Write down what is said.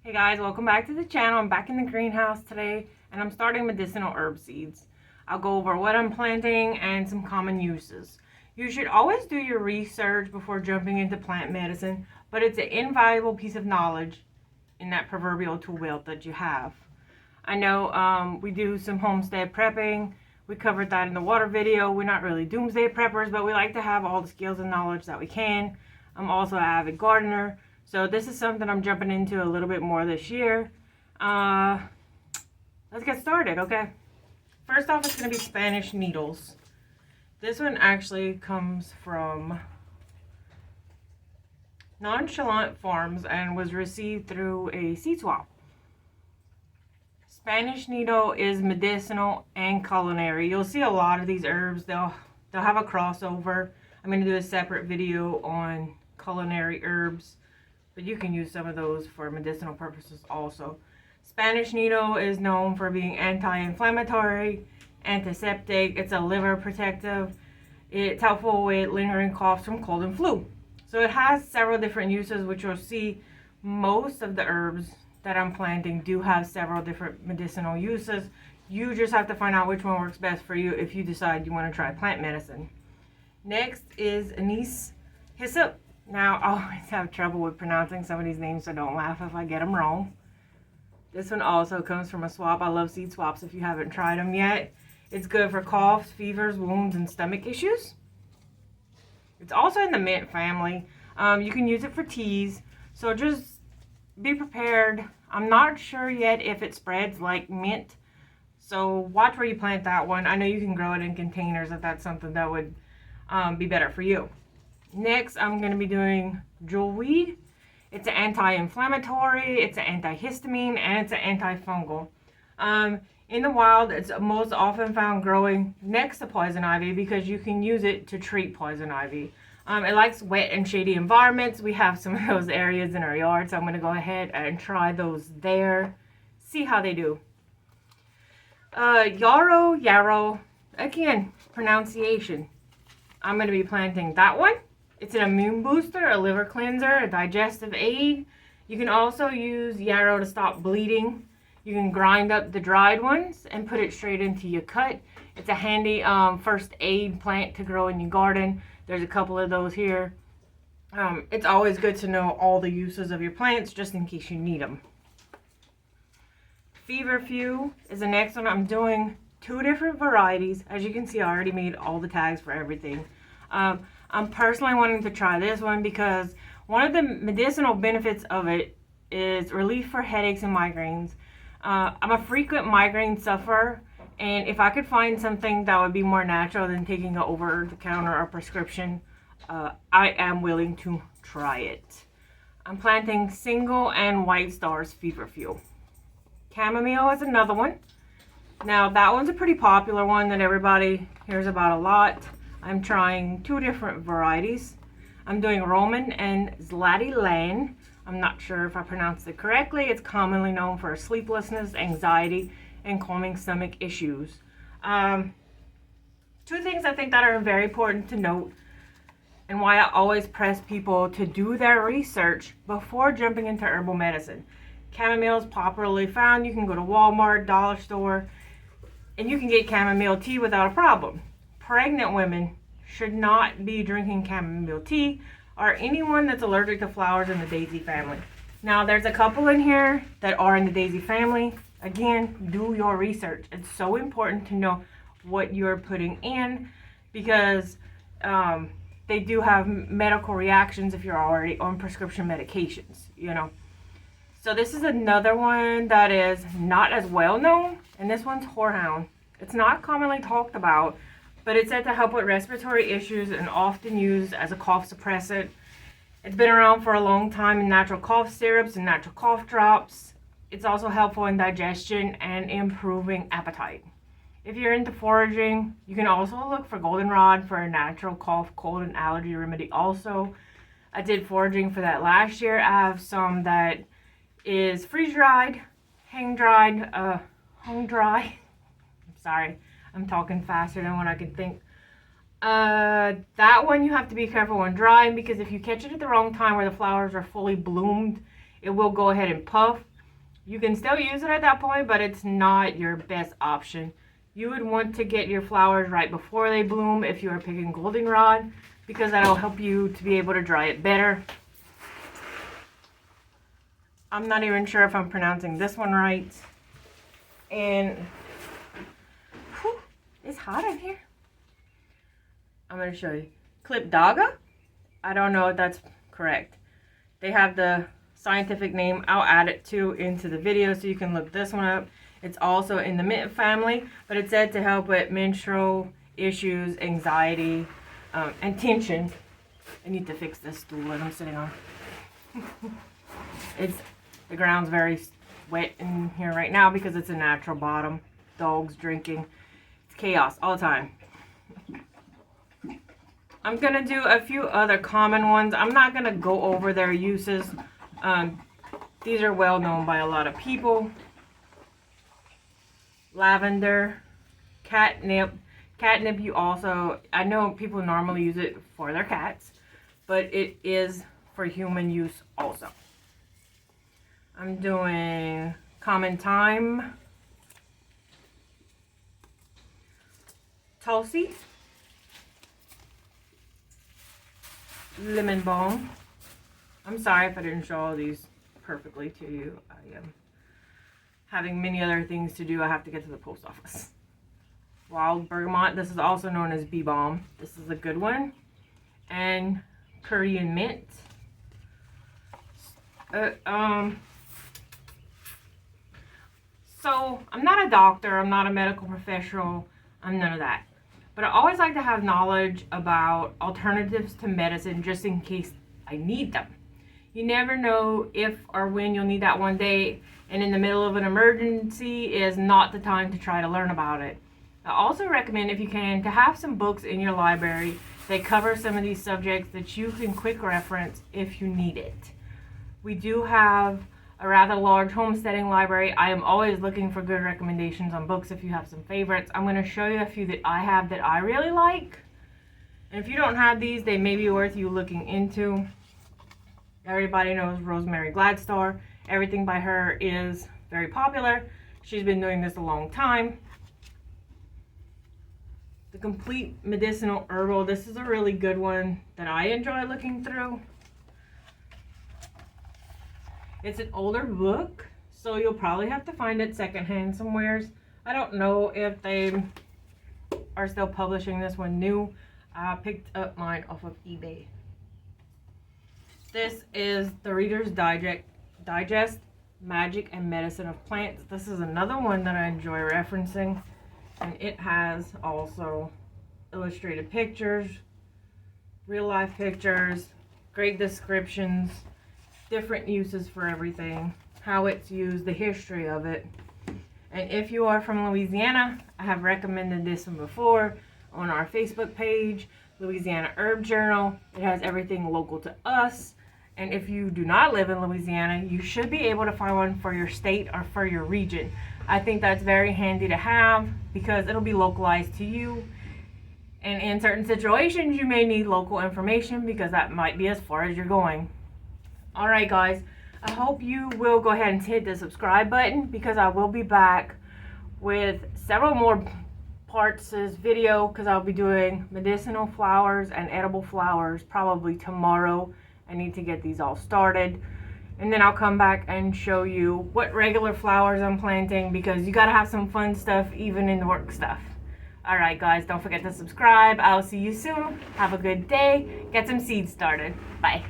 Hey guys, welcome back to the channel. I'm back in the greenhouse today and I'm starting medicinal herb seeds. I'll go over what I'm planting and some common uses. You should always do your research before jumping into plant medicine, but it's an invaluable piece of knowledge in that proverbial tool belt that you have. I know we do some homestead prepping. We covered that in the water video. We're not really doomsday preppers, but we like to have all the skills and knowledge that we can. I'm also an avid gardener. So this is something I'm jumping into a little bit more this year. Let's get started, okay? First off, it's going to be Spanish needles. This one actually comes from Nonchalant Farms and was received through a seed swap. Spanish needle is medicinal and culinary. You'll see a lot of these herbs. They'll have a crossover. I'm going to do a separate video on culinary herbs, but you can use some of those for medicinal purposes also. Spanish needle is known for being anti-inflammatory, antiseptic. It's a liver protective. It's helpful with lingering coughs from cold and flu. So it has several different uses, which you'll see most of the herbs that I'm planting do have several different medicinal uses. You just have to find out which one works best for you if you decide you want to try plant medicine. Next is Annise Hyssop. Now, I always have trouble with pronouncing some of these names, so don't laugh if I get them wrong. This one also comes from a swap. I love seed swaps if you haven't tried them yet. It's good for coughs, fevers, wounds, and stomach issues. It's also in the mint family. You can use it for teas, so just be prepared. I'm not sure yet if it spreads like mint, so watch where you plant that one. I know you can grow it in containers if that's something that would be better for you. Next, I'm going to be doing Jewelweed. It's an anti-inflammatory, it's an antihistamine, and it's an antifungal. In the wild, it's most often found growing next to poison ivy because you can use it to treat poison ivy. It likes wet and shady environments. We have some of those areas in our yard, so I'm going to go ahead and try those there. See how they do. Yarrow, again, pronunciation. I'm going to be planting that one. It's an immune booster, a liver cleanser, a digestive aid. You can also use yarrow to stop bleeding. You can grind up the dried ones and put it straight into your cut. It's a handy first aid plant to grow in your garden. There's a couple of those here. It's always good to know all the uses of your plants just in case you need them. Feverfew is the next one. I'm doing 2 different varieties. As you can see, I already made all the tags for everything. I'm personally wanting to try this one because one of the medicinal benefits of it is relief for headaches and migraines. I'm a frequent migraine sufferer, and if I could find something that would be more natural than taking an over-the-counter or prescription, I am willing to try it. I'm planting single and white stars Feverfew. Chamomile is another one. Now that one's a pretty popular one that everybody hears about a lot. I'm trying 2 different varieties. I'm doing Roman and Zlatilan. I'm not sure if I pronounced it correctly. It's commonly known for sleeplessness, anxiety, and calming stomach issues. 2 things I think that are very important to note and why I always press people to do their research before jumping into herbal medicine. Chamomile is popularly found. You can go to Walmart, dollar store, and you can get chamomile tea without a problem. Pregnant women should not be drinking chamomile tea, or anyone that's allergic to flowers in the daisy family. Now, there's a couple in here that are in the daisy family. Again, do your research. It's so important to know what you're putting in because they do have medical reactions if you're already on prescription medications, you know. So this is another one that is not as well known, and this one's Horehound. It's not commonly talked about, but it's said to help with respiratory issues and often used as a cough suppressant. It's been around for a long time in natural cough syrups and natural cough drops. It's also helpful in digestion and improving appetite. If you're into foraging, you can also look for goldenrod for a natural cough, cold, and allergy remedy also. I did foraging for that last year. I have some that is freeze-dried, hang-dried, hung-dry. I'm sorry. I'm talking faster than what I can think. That one you have to be careful when drying because if you catch it at the wrong time where the flowers are fully bloomed, it will go ahead and puff. You can still use it at that point, but it's not your best option. You would want to get your flowers right before they bloom if you are picking goldenrod, because that'll help you to be able to dry it better. I'm not even sure if I'm pronouncing this one right. And whew, it's hot in here. I'm going to show you. Kilp Dagga? I don't know if that's correct. They have the scientific name. I'll add it too into the video so you can look this one up. It's also in the mint family, but it's said to help with menstrual issues, anxiety, and tension. I need to fix this stool that I'm sitting on. The ground's very wet in here right now because it's a natural bottom. Dogs drinking. It's chaos all the time. I'm going to do a few other common ones. I'm not going to go over their uses. These are well known by a lot of people. Lavender, catnip. Catnip, you also, I know people normally use it for their cats, but it is for human use also. I'm doing common thyme, tulsi, lemon balm. I'm sorry if I didn't show all these perfectly to you. I am having many other things to do. I have to get to the post office. Wild bergamot. This is also known as bee balm. This is a good one. And Korean mint. So I'm not a doctor. I'm not a medical professional. I'm none of that. But I always like to have knowledge about alternatives to medicine just in case I need them. You never know if or when you'll need that one day, and in the middle of an emergency is not the time to try to learn about it. I also recommend, if you can, to have some books in your library that cover some of these subjects that you can quick reference if you need it. We do have a rather large homesteading library. I am always looking for good recommendations on books if you have some favorites. I'm going to show you a few that I have that I really like. And if you don't have these, they may be worth you looking into. Everybody knows Rosemary Gladstar. Everything by her is very popular. She's been doing this a long time. The Complete Medicinal Herbal. This is a really good one that I enjoy looking through. It's an older book, so you'll probably have to find it secondhand somewhere. I don't know if they are still publishing this one new. I picked up mine off of eBay. This is the Reader's Digest, Magic and Medicine of Plants. This is another one that I enjoy referencing, and it has also illustrated pictures, real life pictures, great descriptions, different uses for everything, how it's used, the history of it. And if you are from Louisiana, I have recommended this one before on our Facebook page, Louisiana Herb Journal. It has everything local to us. And if you do not live in Louisiana, you should be able to find one for your state or for your region. I think that's very handy to have because it'll be localized to you. And in certain situations, you may need local information because that might be as far as you're going. All right, guys, I hope you will go ahead and hit the subscribe button because I will be back with several more parts of this video because I'll be doing medicinal flowers and edible flowers probably tomorrow. I need to get these all started. And then I'll come back and show you what regular flowers I'm planting because you got to have some fun stuff even in the work stuff. All right, guys, don't forget to subscribe. I'll see you soon. Have a good day. Get some seeds started. Bye.